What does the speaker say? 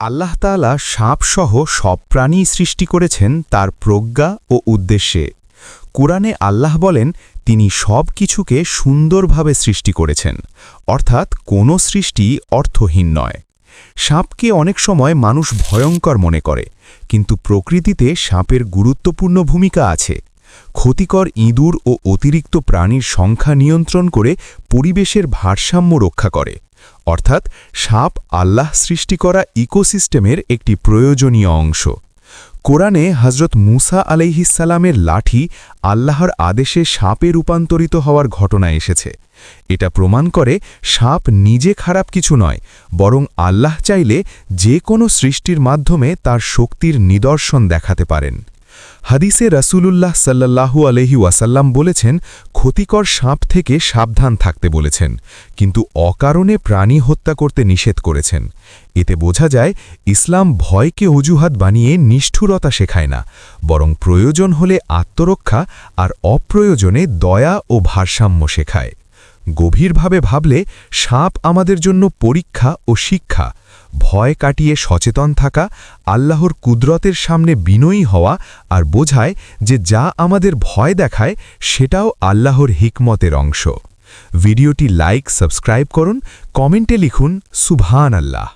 আল্লাহ তাআলা সাপসহ সব প্রাণী সৃষ্টি করেছেন তার প্রজ্ঞা ও উদ্দেশ্যে। কুরআনে আল্লাহ বলেন তিনি সব কিছুকে সুন্দরভাবে সৃষ্টি করেছেন, অর্থাৎ কোনো সৃষ্টি অর্থহীন নয়। সাপকে অনেক সময় মানুষ ভয়ঙ্কর মনে করে, কিন্তু প্রকৃতিতে সাপের গুরুত্বপূর্ণ ভূমিকা আছে। ক্ষতিকর ইঁদুর ও অতিরিক্ত প্রাণীর সংখ্যা নিয়ন্ত্রণ করে পরিবেশের ভারসাম্য রক্ষা করে। অর্থাৎ সাপ আল্লাহ সৃষ্টি করা ইকোসিস্টেমের একটি প্রয়োজনীয় অংশ। কোরআনে হযরত মূসা আলাইহিসসালামের লাঠি আল্লাহর আদেশে সাপে রূপান্তরিত হওয়ার ঘটনা এসেছে। এটা প্রমাণ করে সাপ নিজে খারাপ কিছু নয়, বরং আল্লাহ চাইলে যে কোনো সৃষ্টির মাধ্যমে তার শক্তির নিদর্শন দেখাতে পারেন। হাদিসে রাসূলুল্লাহ সাল্লাল্লাহু আলাইহি ওয়াসাল্লাম বলেছেন, ক্ষতিকর সাপ থেকে সাবধান থাকতে বলেছেন, কিন্তু অকারণে প্রাণী হত্যা করতে নিষেধ করেছেন। এতে বোঝা যায় ইসলাম ভয়কে অজুহাত বানিয়ে নিষ্ঠুরতা শেখায় না, বরং প্রয়োজন হলে আত্মরক্ষা আর অপ্রয়োজনে দয়া ও ভারসাম্য শেখায়। গভীরভাবে ভাবলে সাপ আমাদের জন্য পরীক্ষা ও শিক্ষা। ভয় কাটিয়ে সচেতন থাকা, আল্লাহর কুদরতের সামনে বিনয়ী হওয়া আর বোঝায় যে যা আমাদের ভয় দেখায় সেটাও আল্লাহর হিকমতের অংশ। ভিডিওটি লাইক, সাবস্ক্রাইব করুন, কমেন্টে লিখুন সুবহানাল্লাহ।